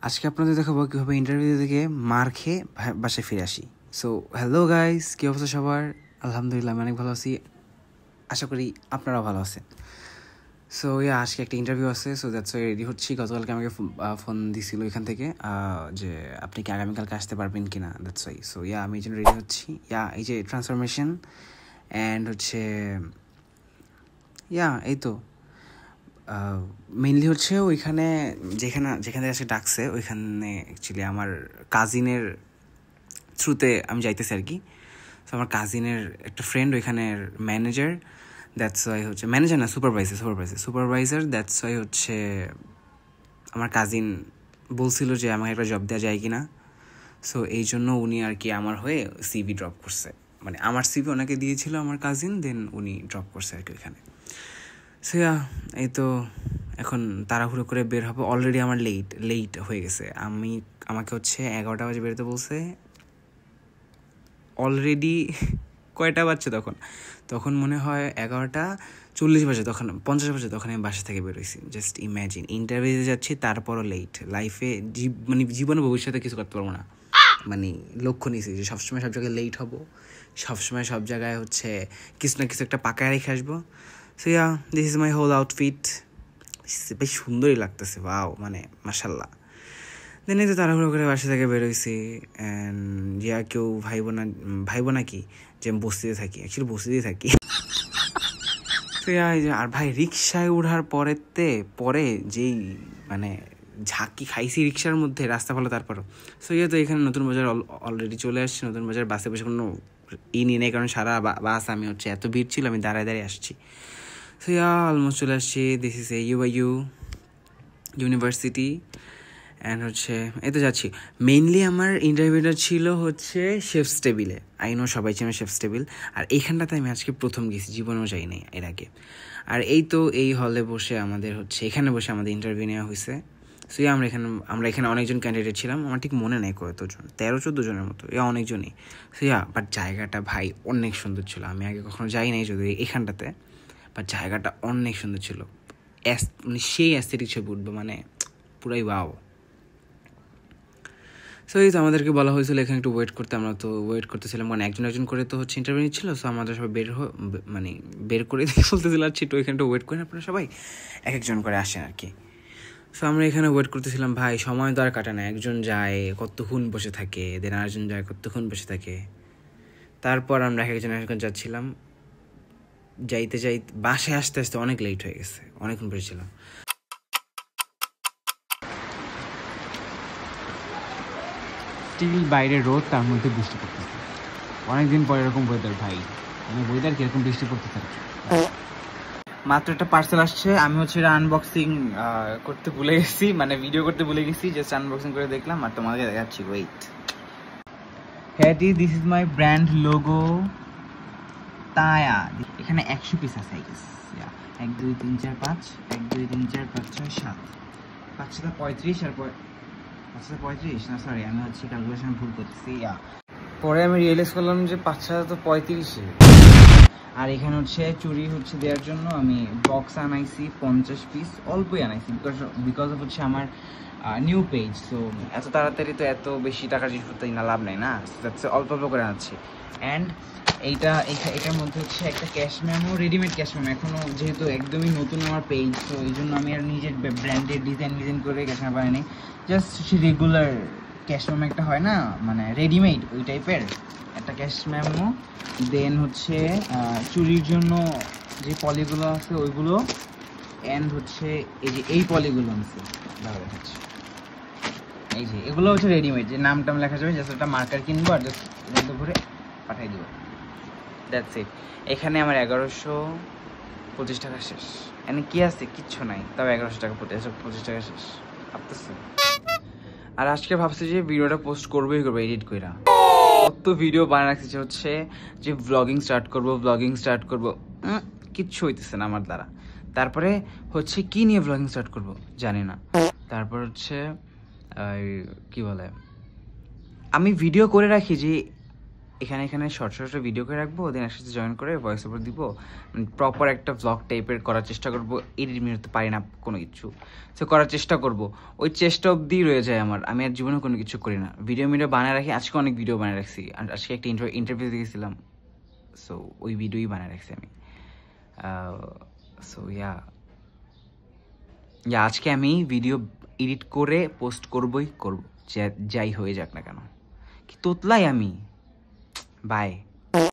আজকে আপনাদের দেখাবো কীভাবে ইন্টারভিউ থেকে মার খেয়ে বাসায় ফিরে আসি। সো হ্যালো গাইস, কী অবস্থা সবার? আলহামদুলিল্লাহ আমি অনেক ভালো আছি, আশা করি আপনারাও ভালো আছেন। সো আজকে একটা ইন্টারভিউ আছে, সো দ্যাটস ওয়াই রেডি হচ্ছি। গতকালকে আমাকে ফোন দিছিল এখান থেকে যে আপনি কি আগামীকালকে আসতে পারবেন কি না, দ্যাটস ওয়াই। সো আমি এই জন্য রেডি হচ্ছি। এই যে ট্রান্সফরমেশন অ্যান্ড হচ্ছে এই তো মেইনলি হচ্ছে ওইখানে যেখানে এসে ডাকছে ওইখানে অ্যাকচুয়ালি আমার কাজিনের থ্রুতে আমি যাইতেছি আর কি। তো আমার কাজিনের একটা ফ্রেন্ড ওইখানের ম্যানেজার, দ্যাটস ওয়াই হচ্ছে ম্যানেজার না সুপারভাইজার দ্যাটস ওয়াই হচ্ছে আমার কাজিন বলছিল যে আমাকে একটা জব দেওয়া যায় কি না। সো এই জন্য উনি আর কি আমার হয়ে সিভি ড্রপ করছে, মানে আমার সিভি ওনাকে দিয়েছিল আমার কাজিন, দেন উনি ড্রপ করছে আর কি ওইখানে। সো এই তো এখন তাড়াহুড়ো করে বের হবো। অলরেডি আমার লেট হয়ে গেছে। আমাকে হচ্ছে 11টা বাজে বেরোতে বলছে। অলরেডি কয়টা বাজছে তখন মনে হয় 11:40 বাজে, তখন 50 বাজে, তখন আমি বাসা থেকে বেরোইছি। জাস্ট ইম্যাজিন, ইন্টারভিউতে যাচ্ছি তারপরও লেট। লাইফে মানে জীবনে ভবিষ্যতে কিছু করতে পারবো না, মানে লক্ষ্য নিয়েছি যে সবসময় সব জায়গায় লেট হবো, সবসময় সব জায়গায় হচ্ছে কিছু না কিছু একটা পাকায় রেখে আসবো। So this is my whole outfit. বেশ সুন্দরই লাগতেছে, ওয়াও, মানে মাশাল্লাহ। দেন এই তো তাড়াহুড়ো করে বাসা থেকে বেরোইছি। অ্যান্ড কেউ ভাইবো না কি যে আমি বস্তিতে থাকি, অ্যাকচুয়ালি বস্তিতেই থাকি। তো আর ভাই রিক্সায় ওঠার পরে যেই মানে ঝাঁকি খাইছি রিক্সার মধ্যে, রাস্তা ভালো তারপরও। সো তো এখানে নতুন বাজার অলরেডি চলে আসছি। নতুন বাজার বাসে বসে কোনো নিয়ে নেই, কারণ সারা বাস আমি হচ্ছে এত ভিড় ছিল, আমি দাঁড়ায় আসছি। সো অলমোস্ট চলে আসছি। This is you university and হচ্ছে এই তো যাচ্ছি। মেইনলি আমার ইন্টারভিউটা ছিল হচ্ছে শেফস টেবিলে। সবাই চেনে শেফস টেবিল। আর এইখানটাতে আমি আজকে প্রথম গেছি, জীবনেও যাই নাই এর আগে। আর এই তো এই হলে বসে এখানে বসে আমাদের ইন্টারভিউ নেওয়া হয়েছে। সো আমরা এখানে অনেকজন ক্যান্ডিডেট ছিলাম, আমার ঠিক মনে নেই কতজন, 13-14 জনের মতো, অনেকজনই। সো বাট জায়গাটা ভাই অনেক সুন্দর ছিল। আমি আগে কখনো যাই নাই যদি এখানটাতে, বাট জায়গাটা অনেক সুন্দর ছিল। মানে সেই অ্যাস্থেটিক ছবি উঠবে, মানে পুরাই ওয়াও। সো এই তো আমাদেরকে বলা হয়েছিল এখানে একটু ওয়েট করতে। আমরা তো ওয়েট করতেছিলাম, মানে একজন করে তো হচ্ছে ইন্টারভিউ নিচ্ছিল। সো আমাদের সবাই বের করে দিয়ে বলতেছিল আর তো এখানে একটু ওয়েট করেন আপনারা সবাই, একজন করে আসেন আর কি। সো আমরা এখানে ওয়েট করতেছিলাম। ভাই সময় তো আর কাটে না, একজন যায় কতক্ষণ বসে থাকে, দেন আরেকজন যায় কতক্ষণ বসে থাকে। তারপর আমরা একজন যাচ্ছিলাম, যাইতে বাসায় আসতে অনেক লেট হয়ে গেছে, অনেকক্ষণ বসেছিলাম। স্টিল বাইরে রোদ, তার মধ্যে বৃষ্টি পড়তেছে। অনেকদিন পর এরকম ওয়েদার ভাই, মানে ওয়েদার কিরকম বৃষ্টি পড়তেছে। মাত্র একটা পার্সেল আসছে, আমি হচ্ছে এটা আনবক্সিং করতে ভুলে গেছি, মানে ভিডিও করতে ভুলে গেছি। জাস্ট আনবক্সিং করে দেখলাম আর তোমাকে দেখাচ্ছি। Wait, this is my brand logo Taya. এখানে 100 পিস আছে, 1 2 3 4 5, 1 2 3 4 5 6 7, 5 7 35 আর 35 না, সরি আমি হচ্ছে ক্যালকুলেশন ভুল করতেছি। পরে আমি রিয়েলাইজ করলাম যে 5 7 তো 35। আর এখানে হচ্ছে চুরি হচ্ছে দেওয়ার জন্য আমি বক্স আনাইছি 50 পিস, অল্পই আনাইছি, বিকজ অফ হচ্ছে আমার নিউ পেজ। সো এত তাড়াতাড়ি তো এত বেশি টাকার জিনিস করতে না, লাভ নেই না, অল্প করে আনাচ্ছি। অ্যান্ড এটার মধ্যে হচ্ছে একটা cash memo, readymade cash memo. এখনও যেহেতু একদমই নতুন আমার পেজ, তো এই জন্য আমি আর নিজের ব্র্যান্ডের ডিজাইন করে ক্যাশ মেমো বানাইনি। জাস্ট হচ্ছে রেগুলার ক্যাশ মেমো একটা হয় না, মানে রেডিমেড ওই টাইপের একটা ক্যাশ মেমো। দেন হচ্ছে চুরির জন্য যে পলিগুলো আছে ওইগুলো, অ্যান্ড হচ্ছে এই পলিগুলো আছে, দেখাচ্ছি। এই যে এগুলো হচ্ছে রেডিমেড, যে নাম লেখা যাবে, জাস্ট একটা মার্কার কিনবো আর জাস্ট ঘুরে পাঠিয়ে দেবো, দ্যাটস ইট। এখানে আমার 1125 টাকা শেষ। এখানে কি আছে, কিচ্ছু নাই, তাও 1100 টাকা 25 টাকা শেষ ভাবতেছে। আর আজকে ভাবছি যে ভিডিওটা পোস্ট করবো এডিট কইরা। কত ভিডিও বানায় রাখছি হচ্ছে যে ব্লগিং স্টার্ট করবো, কিচ্ছু হইতেছে না আমার দ্বারা। তারপরে হচ্ছে কি নিয়ে ব্লগিং স্টার্ট করবো জানি না। তারপর হচ্ছে কি বলে, আমি ভিডিও করে রাখি যে এখানে এখানে শর্ট শর্ট ভিডিও করে রাখবো, দেন একসাথে জয়েন করে ভয়েস ওভার দিব, মানে প্রপার একটা ভ্লগ টাইপের করার চেষ্টা করবো। 80 মিনিট পারি না কোনো কিছু, সো করার চেষ্টা করব। ওই চেষ্টা অবধি রয়ে যায় আমার, আমি আর জীবনে কোনো কিছু করি না। ভিডিও বানিয়ে রাখি, আজকে অনেক ভিডিও বানিয়ে রাখছি, আর আজকে একটা ইন্টারভিউ দিয়েছিলাম, সো ওই ভিডিওই বানিয়ে রাখছি আমি। সো ইয়া আজকে আমি ভিডিও এডিট করে পোস্ট করবই করব, যাই হয়ে যাক না কেন। কি তোতলাই আমি। বাই।